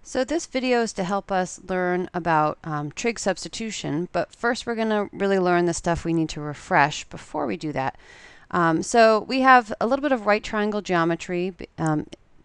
So this video is to help us learn about trig substitution, but first we're going to really learn the stuff we need to refresh before we do that. So we have a little bit of right triangle geometry,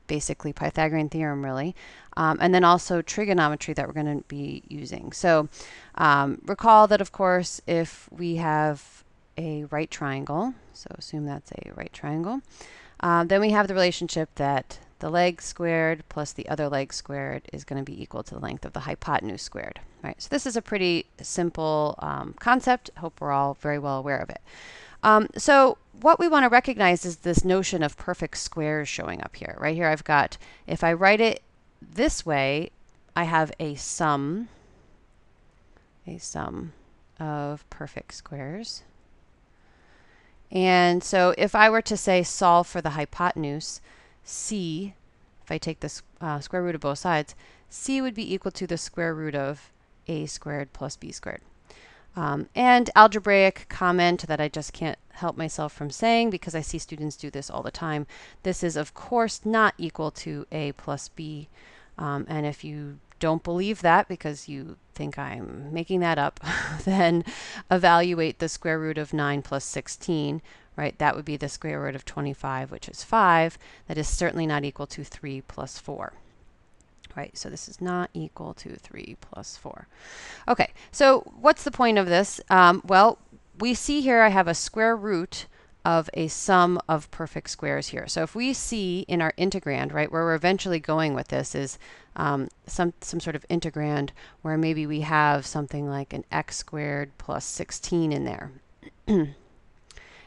basically Pythagorean theorem really, and then also trigonometry that we're going to be using. So recall that of course if we have a right triangle, so assume that's a right triangle, then we have the relationship that the leg squared plus the other leg squared is going to be equal to the length of the hypotenuse squared. Right? So this is a pretty simple concept. Hope we're all very well aware of it. So what we want to recognize is this notion of perfect squares showing up here. Right here I've got, if I write it this way, I have a sum of perfect squares. And so if I were to say solve for the hypotenuse, c, if I take the square root of both sides, c would be equal to the square root of a squared plus b squared. And algebraic comment that I just can't help myself from saying because I see students do this all the time. This is of course not equal to a plus b. And if you don't believe that because you think I'm making that up, then evaluate the square root of 9 plus 16. Right, that would be the square root of 25, which is 5. That is certainly not equal to 3 plus 4. Right, so this is not equal to 3 plus 4. Okay, so what's the point of this? Well, we see here I have a square root of a sum of perfect squares here. So if we see in our integrand, right, where we're eventually going with this is some sort of integrand where maybe we have something like an x squared plus 16 in there.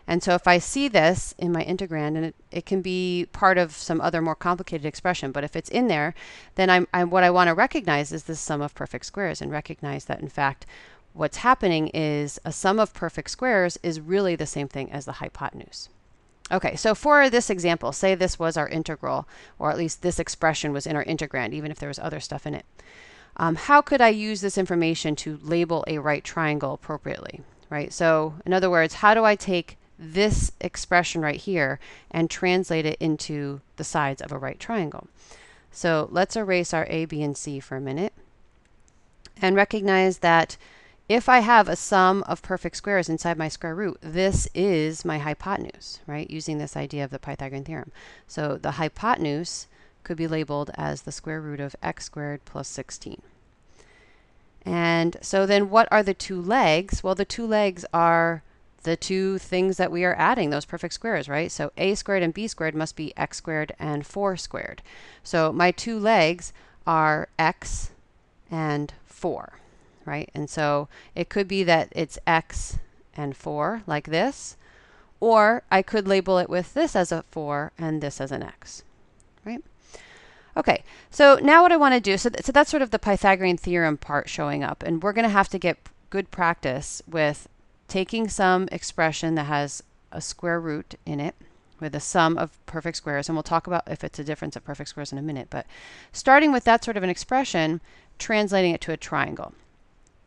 And so if I see this in my integrand, and it can be part of some other more complicated expression, but if it's in there, then what I want to recognize is the sum of perfect squares and recognize that in fact what's happening is a sum of perfect squares is really the same thing as the hypotenuse. Okay, so for this example, say this was our integral, or at least this expression was in our integrand, even if there was other stuff in it. How could I use this information to label a right triangle appropriately? Right, so in other words, how do I take this expression right here and translate it into the sides of a right triangle? So let's erase our a, b, and c for a minute and recognize that if I have a sum of perfect squares inside my square root, this is my hypotenuse, right? Using this idea of the Pythagorean theorem. So the hypotenuse could be labeled as the square root of x squared plus 16. And so then what are the two legs? Well, the two legs are the two things that we are adding, those perfect squares, right? So a squared and b squared must be x squared and 4 squared. So my two legs are x and 4, right? And so it could be that it's x and 4 like this, or I could label it with this as a 4 and this as an x, right? Okay, so now what I want to do, so that's sort of the Pythagorean theorem part showing up, and we're going to have to get good practice with taking some expression that has a square root in it with a sum of perfect squares, and we'll talk about if it's a difference of perfect squares in a minute, but starting with that sort of an expression, translating it to a triangle.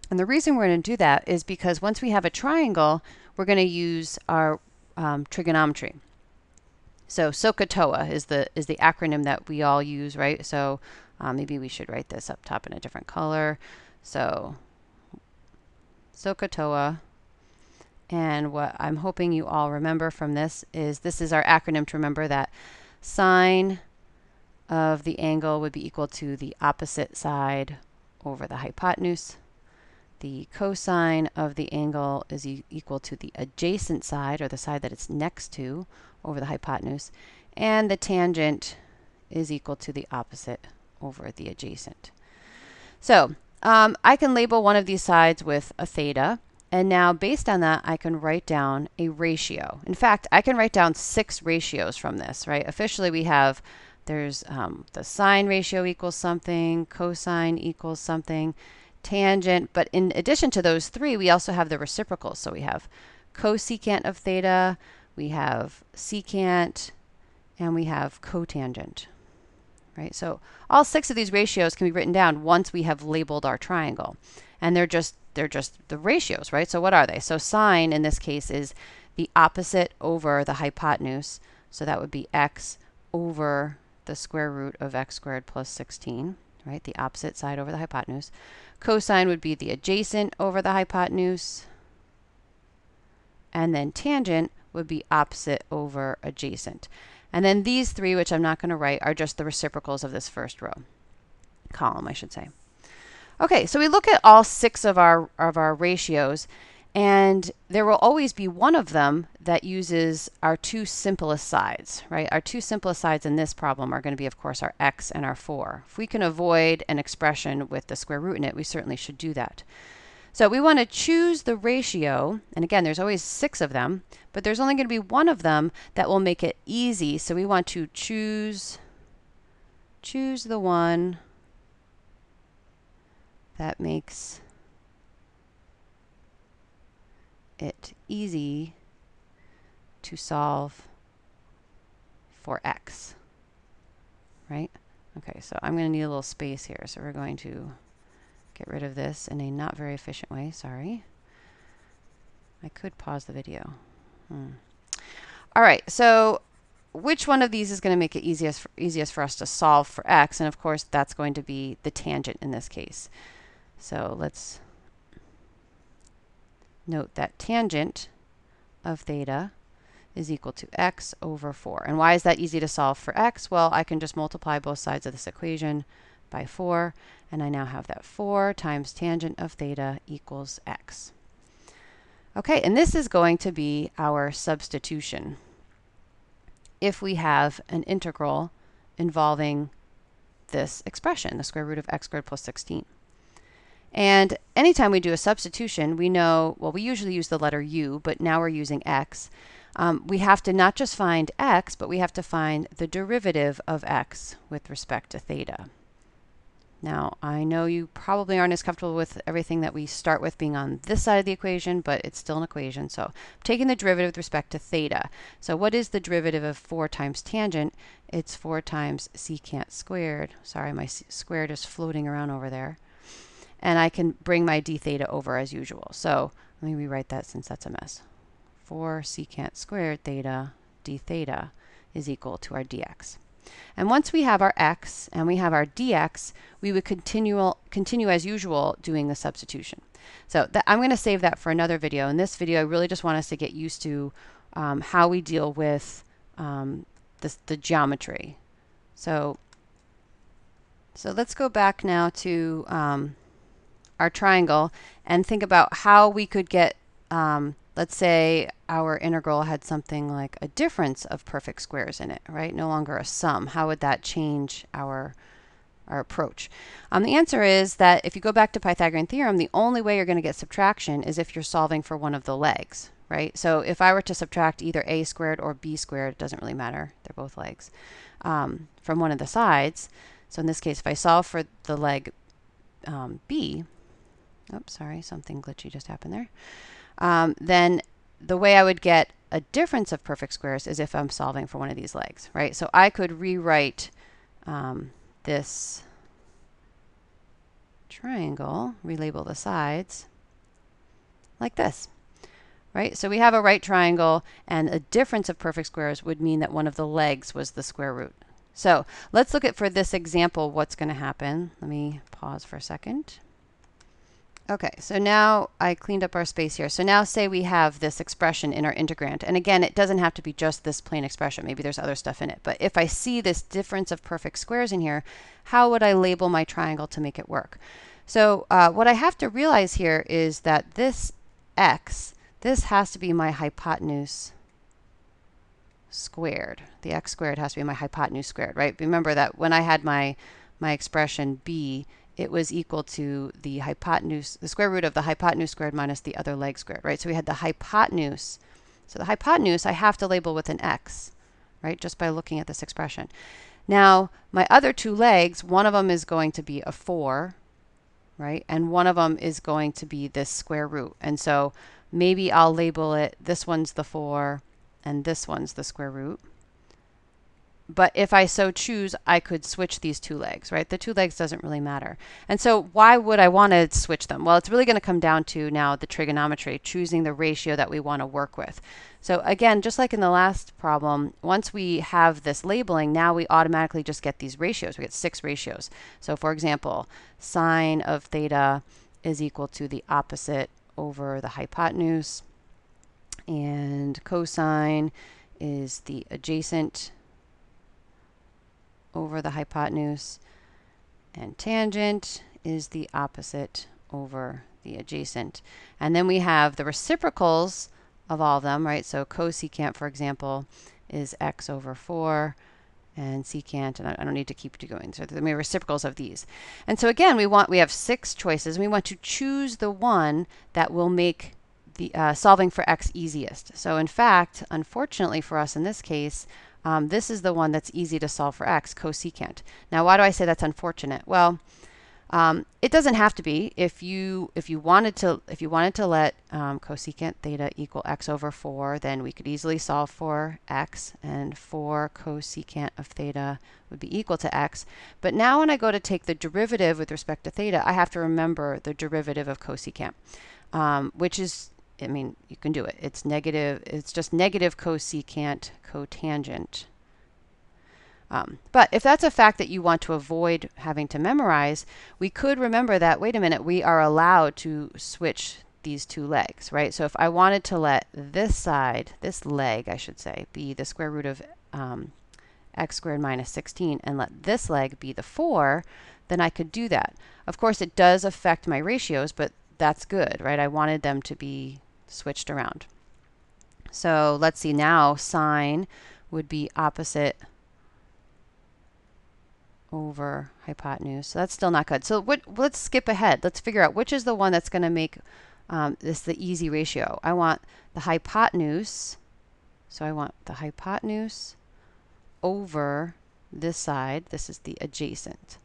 And the reason we're going to do that is because once we have a triangle, we're going to use our trigonometry. So SOHCAHTOA is the acronym that we all use, right? So maybe we should write this up top in a different color. So SOHCAHTOA. And what I'm hoping you all remember from this is our acronym to remember that sine of the angle would be equal to the opposite side over the hypotenuse. The cosine of the angle is equal to the adjacent side, or the side that it's next to, over the hypotenuse. And the tangent is equal to the opposite over the adjacent. So I can label one of these sides with a theta. And now, based on that, I can write down a ratio. In fact, I can write down 6 ratios from this, right? Officially, we have, there's the sine ratio equals something, cosine equals something, tangent. But in addition to those 3, we also have the reciprocals. So we have cosecant of theta, we have secant, and we have cotangent, right? So all 6 of these ratios can be written down once we have labeled our triangle. And they're just the ratios, right? So what are they? So sine in this case is the opposite over the hypotenuse. So that would be x over the square root of x squared plus 16, right? The opposite side over the hypotenuse. Cosine would be the adjacent over the hypotenuse. And then tangent would be opposite over adjacent. And then these three, which I'm not going to write, are just the reciprocals of this first row. Column, I should say. Okay, so we look at all 6 of our ratios, and there will always be one of them that uses our 2 simplest sides, right? Our 2 simplest sides in this problem are going to be, of course, our x and our 4. If we can avoid an expression with the square root in it, we certainly should do that. So we want to choose the ratio, and again, there's always 6 of them, but there's only going to be one of them that will make it easy. So we want to choose the one that makes it easy to solve for x, right? Okay, so I'm going to need a little space here, so we're going to get rid of this in a not very efficient way. Sorry. I could pause the video. All right, so which one of these is going to make it easiest for us to solve for x? And of course, that's going to be the tangent in this case. So let's note that tangent of theta is equal to x over 4. And why is that easy to solve for x? Well, I can just multiply both sides of this equation by 4, and I now have that 4 times tangent of theta equals x. Okay, and this is going to be our substitution if we have an integral involving this expression, the square root of x squared plus 16. And anytime we do a substitution, we know, well, we usually use the letter u, but now we're using x. We have to not just find x, but we have to find the derivative of x with respect to theta. Now, I know you probably aren't as comfortable with everything that we start with being on this side of the equation, but it's still an equation. So I'm taking the derivative with respect to theta. So what is the derivative of 4 times tangent? It's 4 times secant squared. Sorry, my squared is floating around over there. And I can bring my d theta over as usual. So let me rewrite that since that's a mess. 4 secant squared theta d theta is equal to our dx. And once we have our x and we have our dx, we would continue as usual doing the substitution. So I'm going to save that for another video. In this video, I really just want us to get used to how we deal with the geometry. So let's go back now to our triangle and think about how we could get, let's say our integral had something like a difference of perfect squares in it, right? No longer a sum. How would that change our approach? The answer is that if you go back to Pythagorean theorem, the only way you're going to get subtraction is if you're solving for one of the legs, right? So if I were to subtract either a squared or b squared, it doesn't really matter, they're both legs, from one of the sides. So in this case, if I solve for the leg b, oops, sorry, something glitchy just happened there. Then the way I would get a difference of perfect squares is if I'm solving for one of these legs, right? So I could rewrite this triangle, relabel the sides, like this, right? So we have a right triangle, and a difference of perfect squares would mean that one of the legs was the square root. So let's look at, for this example, what's going to happen. Let me pause for a second. Okay, so now I cleaned up our space here. So now say we have this expression in our integrand. And again, it doesn't have to be just this plain expression. Maybe there's other stuff in it. But if I see this difference of perfect squares in here, how would I label my triangle to make it work? So what I have to realize here is that this x, this has to be my hypotenuse squared. The x squared has to be my hypotenuse squared, right? Remember that when I had my expression b, it was equal to the hypotenuse, the square root of the hypotenuse squared minus the other leg squared, right? So we had the hypotenuse. So the hypotenuse I have to label with an x, right? Just by looking at this expression. Now, my other two legs, one of them is going to be a 4, right? And one of them is going to be this square root. And so maybe I'll label it, this one's the 4, and this one's the square root. But if I so choose, I could switch these two legs, right? The two legs doesn't really matter. And so why would I want to switch them? Well, it's really going to come down to now the trigonometry, choosing the ratio that we want to work with. So again, just like in the last problem, once we have this labeling, now we automatically just get these ratios. We get 6 ratios. So for example, sine of theta is equal to the opposite over the hypotenuse, and cosine is the adjacent over the hypotenuse, and tangent is the opposite over the adjacent. And then we have the reciprocals of all of them, right? So cosecant, for example, is x over 4, and secant, and I don't need to keep going. So the reciprocals of these. And so again, we have 6 choices, and we want to choose the one that will make the solving for x easiest. So in fact, unfortunately for us in this case, this is the one that's easy to solve for x, cosecant. Now, why do I say that's unfortunate? Well, it doesn't have to be. If you wanted to let cosecant theta equal x over 4, then we could easily solve for x, and 4 cosecant of theta would be equal to x. But now when I go to take the derivative with respect to theta, I have to remember the derivative of cosecant, which is, I mean, you can do it. It's negative. It's just negative cosecant cotangent. But if that's a fact that you want to avoid having to memorize, we could remember that, wait a minute, we are allowed to switch these two legs, right? So if I wanted to let this side, this leg, I should say, be the square root of x squared minus 16, and let this leg be the 4, then I could do that. Of course, it does affect my ratios, but that's good, right? I wanted them to be switched around. So let's see, now sine would be opposite over hypotenuse. So that's still not good. So let's skip ahead. Let's figure out which is the one that's going to make this the easy ratio. I want the hypotenuse. So I want the hypotenuse over this side. This is the adjacent,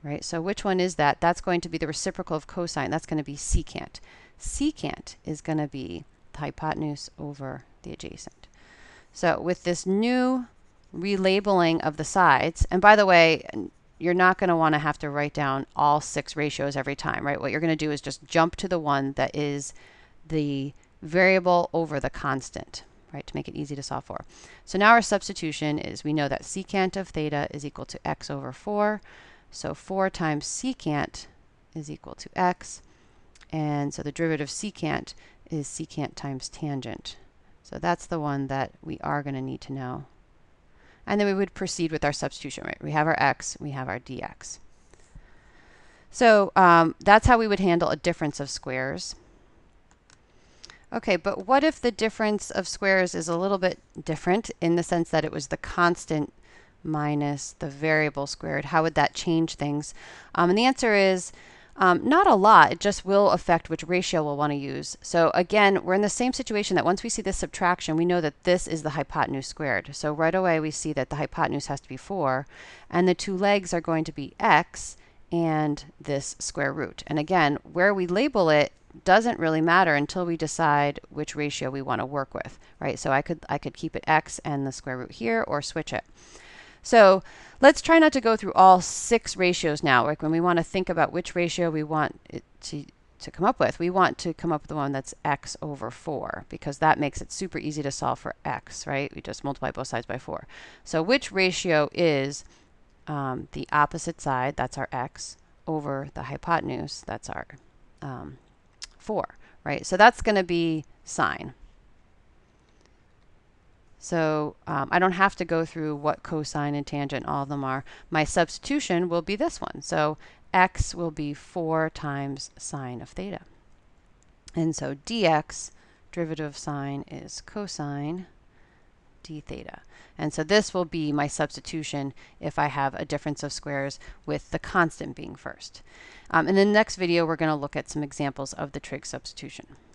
right? So which one is that? That's going to be the reciprocal of cosine. That's going to be secant. Secant is going to be the hypotenuse over the adjacent. So with this new relabeling of the sides, and by the way, you're not going to want to have to write down all 6 ratios every time, right? What you're going to do is just jump to the one that is the variable over the constant, right, to make it easy to solve for. So now our substitution is, we know that secant of theta is equal to x over 4. So 4 times secant is equal to x. And so the derivative of secant is secant times tangent. So that's the one that we are going to need to know. And then we would proceed with our substitution, right? We have our x, we have our dx. So that's how we would handle a difference of squares. Okay, but what if the difference of squares is a little bit different in the sense that it was the constant minus the variable squared? How would that change things? And the answer is not a lot. It just will affect which ratio we'll want to use. So again, we're in the same situation that once we see this subtraction, we know that this is the hypotenuse squared. So right away we see that the hypotenuse has to be 4, and the two legs are going to be x and this square root. And again, where we label it doesn't really matter until we decide which ratio we want to work with, right? So I could keep it x and the square root here, or switch it. So let's try not to go through all 6 ratios now. Like when we want to think about which ratio we want it to come up with, we want to come up with the one that's x over 4, because that makes it super easy to solve for x, right? We just multiply both sides by 4. So which ratio is the opposite side, that's our x, over the hypotenuse, that's our 4, right? So that's going to be sine. So I don't have to go through what cosine and tangent, all of them are. My substitution will be this one. So x will be 4 times sine of theta. And so dx, derivative of sine, is cosine d theta. And so this will be my substitution if I have a difference of squares with the constant being first. In the next video, we're going to look at some examples of the trig substitution.